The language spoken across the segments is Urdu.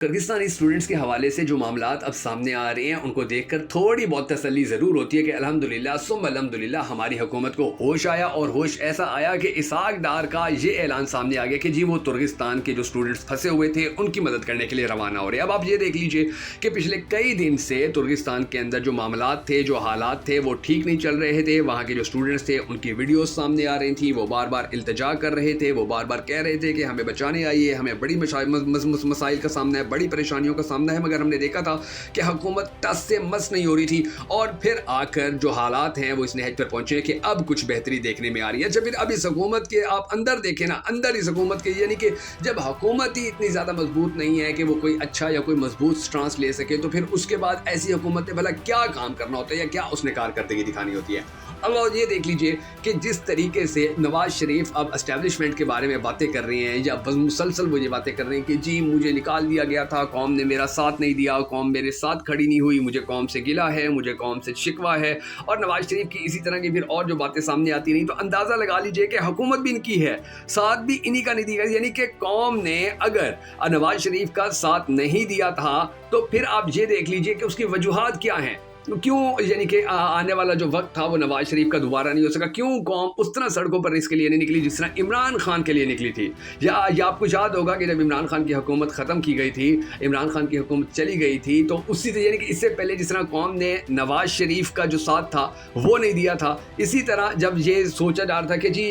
کرگستانی اسٹوڈنٹس کے حوالے سے جو معاملات اب سامنے آ رہے ہیں ان کو دیکھ کر تھوڑی بہت تسلی ضرور ہوتی ہے کہ الحمدللہ ثم الحمدللہ ہماری حکومت کو ہوش آیا، اور ہوش ایسا آیا کہ اسحاق ڈار کا یہ اعلان سامنے آ گیا کہ جی وہ ترکستان کے جو اسٹوڈنٹس پھنسے ہوئے تھے ان کی مدد کرنے کے لیے روانہ ہو رہے ہیں۔ اب آپ یہ دیکھ لیجئے کہ پچھلے کئی دن سے ترکستان کے اندر جو معاملات تھے، جو حالات تھے، وہ ٹھیک نہیں چل رہے تھے۔ وہاں کے جو اسٹوڈنٹس تھے ان کی ویڈیوز سامنے آ رہی تھیں، وہ بار بار التجا کر رہے تھے، وہ بار بار کہہ رہے تھے کہ ہمیں بچانے آئیے، ہمیں بڑی مسائل کا سامنا ہے، بڑی پریشانیوں کا سامنا ہے، مگر ہم نے دیکھا تھا کہ حکومت ٹس سے مس نہیں ہو رہی تھی، اور پھر آ کر جو حالات ہیں وہ اس نہج پر پہنچے کہ اب کچھ بہتری دیکھنے میں آ رہی ہے۔ جب پھر اب اس حکومت کے آپ اندر دیکھیں نا، اندر اس حکومت کے، یعنی کہ جب حکومت ہی اتنی زیادہ مضبوط نہیں ہے کہ وہ کوئی اچھا یا کوئی مضبوط سٹانس لے سکے، تو پھر اس کے بعد ایسی حکومت نے بھلا کیا کام کرنا ہوتا ہے یا کیا اس نے کارکردگی دکھانی ہوتی ہے۔ اللہ یہ دیکھ لیجئے کہ جس طریقے سے نواز شریف اب اسٹیبلشمنٹ کے بارے میں باتیں کر رہے ہیں، یا مسلسل وہ یہ باتیں کر رہے ہیں کہ جی مجھے نکال دیا گیا تھا، قوم نے میرا ساتھ نہیں دیا، قوم میرے ساتھ کھڑی نہیں ہوئی، مجھے قوم سے گلہ ہے، مجھے قوم سے شکوہ ہے، اور نواز شریف کی اسی طرح کی پھر اور جو باتیں سامنے آتی رہیں، تو اندازہ لگا لیجئے کہ حکومت بھی ان کی ہے، ساتھ بھی انہی کا نہیں دیا گیا۔ یعنی کہ قوم نے اگر نواز شریف کا ساتھ نہیں دیا تھا تو پھر آپ یہ دیکھ لیجئے کہ اس کی وجوہات کیا ہیں، کیوں یعنی کہ آنے والا جو وقت تھا وہ نواز شریف کا دوبارہ نہیں ہو سکا، کیوں قوم اس طرح سڑکوں پر اس کے لیے نہیں نکلی جس طرح عمران خان کے لیے نکلی تھی۔ یا آپ کو یاد ہوگا کہ جب عمران خان کی حکومت ختم کی گئی تھی، عمران خان کی حکومت چلی گئی تھی، تو اسی سے یعنی کہ اس سے پہلے جس طرح قوم نے نواز شریف کا جو ساتھ تھا وہ نہیں دیا تھا، اسی طرح جب یہ سوچا جا رہا تھا کہ جی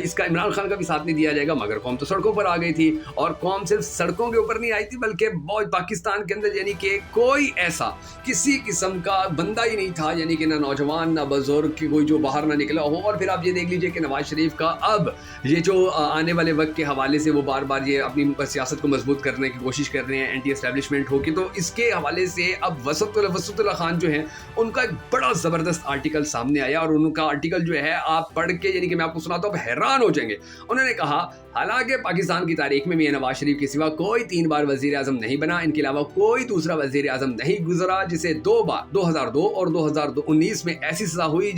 اس کا عمران خان کا بھی ساتھ نہیں دیا جائے گا، مگر قوم تو سڑکوں پر آ گئی تھی، اور قوم صرف سڑکوں کے اوپر نہیں آئی تھی بلکہ بہت پاکستان کے اندر یعنی کہ کوئی ایسا کسی قسم کا بندہ ہی نہیں تھا، یعنی کہ نہ نوجوان نہ بزرگ کی کوئی جو باہر نہ نکلا ہو۔ اور پھر آپ یہ دیکھ لیجئے کہ نواز شریف کا اب یہ جو آنے والے وقت کے حوالے سے وہ بار بار یہ اپنی سیاست کو مضبوط کرنے کی کوشش کر رہے ہیں، اینٹی اسٹیبلشمنٹ ہو کے، تو اس کے حوالے سے اب وسط اللہ خان جو ہیں ان کا ایک بڑا زبردست آرٹیکل سامنے آیا، اور ان کا آرٹیکل جو ہے آپ پڑھ کے یعنی کہ میں آپ کو سناتا ہوں، حیران ہو جائیں گے۔ انہوں نے کہا حالانکہ پاکستان کی تاریخ میں میاں نواز شریف کے سوا کوئی 3 بار وزیر اعظم نہیں بنا، ان کے علاوہ کوئی دوسرا وزیر اعظم نہیں گزرا جسے 2 بار 2002 اور 2019 میں ایسی سزا ہوئی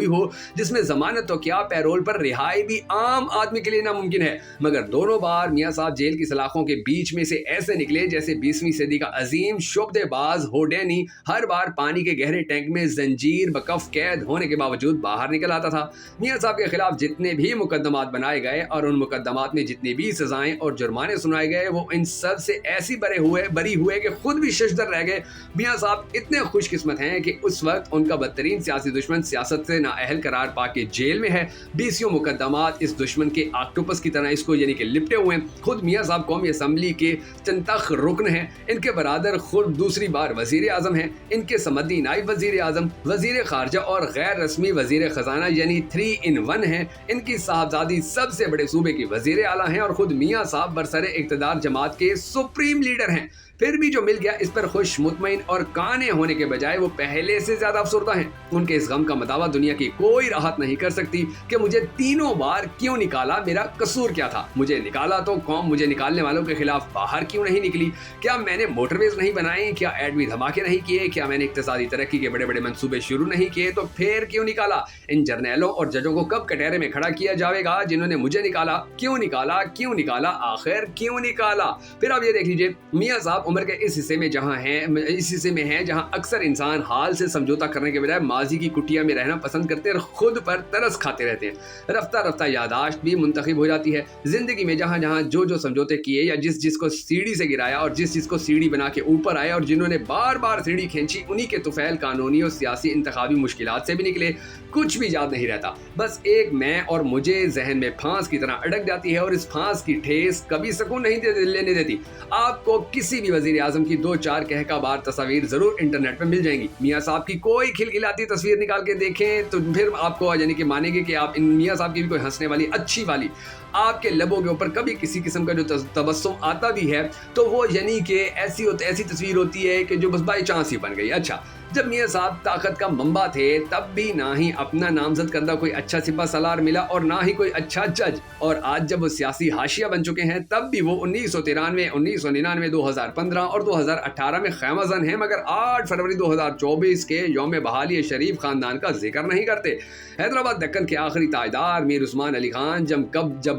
ہو جس میں ضمانت تو کیا پیرول پر رہائی بھی عام آدمی کے لیے ناممکن ہے، مگر دونوں بار میاں صاحب جیل کی سلاخوں کے بیچ میں سے ایسے نکلے جیسے 20ویں صدی کا عظیم شعبدے باز ہوڈینی ہر بار پانی کے گہرے ٹینک میں زنجیر بکف قید ہونے کے باوجود باہر نکل آتا تھا۔ میاں صاحب کے خلاف جتنے بھی مقدمات بنائے گئے اور ان مقدمات میں جتنی بھی سزائیں اور جرمانے سنائے گئے، وہ ان سب سے ایسی بری ہوئے کہ خود بھی ششدر رہ گئے۔ میاں صاحب اتنے خوش قسمت ہیں کہ اس وقت ان کا بدترین سیاسی دشمن سیاست سے نااہل قرار پا کے جیل میں ہے۔ 20 مقدمات اس دشمن کے آکٹوپس کی طرح اس کو یعنی کہ لپٹے ہوئے ہیں۔ خود میاں صاحب قومی اسمبلی کے چنتخ رکن ہیں، ان کے برادر خود دوسری بار وزیر اعظم ہیں، ان کے سمدی نائب وزیر اعظم، وزیر خارجہ اور غیر رسمی وزیر خزانہ یعنی 3 in 1 ہیں، ان کی صاحبزادی سب سے بڑے صوبے کی وزیر اعلیٰ ہیں، اور خود میاں صاحب برسر اقتدار جماعت کے سپریم لیڈر ہیں۔ پھر بھی جو مل گیا اس پر خوش مطمئن اور کانے ہونے کے بجائے وہ پہلے سے زیادہ افسردہ ہیں۔ ان کے اس غم کا مداوع دنیا کی کوئی راحت نہیں کر سکتی کہ مجھے 3 بار کیوں نکالا، میرا قصور کیا تھا، مجھے نکالا تو قوم مجھے نکالنے والوں کے خلاف باہر کیوں نہیں نکلی، کیا میں نے موٹر ویز نہیں بنائے، کیا ایٹمی دھماکے نہیں کیے، کیا میں نے اقتصادی ترقی کے بڑے بڑے منصوبے شروع نہیں کیے، تو پھر کیوں نکالا۔ ان جرنیلوں اور ججوں کو کب کٹہرے میں کھڑا کیا جائے گا جنہوں نے مجھے نکالا، کیوں نکالا، آخر کیوں نکالا۔ پھر آپ یہ دیکھ لیجئے میاں صاحب عمر کے اس حصے میں ہیں جہاں اکثر انسان حال سے سمجھوتا کرنے کے بجائے ماضی کی کٹیا میں رہنا پسند کرتے اور خود پر ترس کھاتے رہتے ہیں۔ رفتہ رفتہ یاداشت بھی منتخب ہو جاتی ہے۔ زندگی میں جہاں جہاں جو سمجھوتے کیے، یا جس کو سیڑھی سے گرایا اور جس کو سیڑھی بنا کے اوپر آئے، اور جنہوں نے بار بار سیڑھی کھینچی، انہی کے طفیل قانونی اور سیاسی انتخابی مشکلات سے بھی نکلے۔ کچھ بھی یاد نہیں رہتا، بس ایک میں اور مجھے ذہن میں پھانس کی طرح اٹک جاتی ہے، اور اس پھانس کی ٹھیس کبھی سکون نہیں لینے دیتی۔ آپ کو کسی بھی وزیر اعظم کی 2-4 کہکا بار تصاویر ضرور انٹرنیٹ پہ مل جائیں گی۔ میاں صاحب کی کوئی کھلکھلاتی تصویر نکال کے دیکھیں تو پھر آپ کو یعنی کہ مانیں گے کہ آپ ان میاں صاحب کی بھی کوئی ہنسنے والی اچھی والی آپ کے لبوں کے اوپر کبھی کسی قسم کا جو تبسم آتا بھی ہے تو وہ یعنی کہ ایسی تصویر ہوتی ہے کہ جو بس بائی چانس ہی بن گئی۔ اچھا، جب میاں صاحب طاقت کا منبع تھے تب بھی نہ ہی اپنا نامزد کردہ کوئی اچھا سپہ سالار ملا اور نہ ہی کوئی اچھا جج، اور آج جب وہ سیاسی حاشیہ بن چکے ہیں تب بھی وہ 1993، 1999، 2015 اور 2018 میں خیمہ زن ہیں، مگر 8 فروری 2024 کے یوم بحالی شریف خاندان کا ذکر نہیں کرتے۔ حیدرآباد دکن کے آخری تاجدار میر عثمان علی خان جب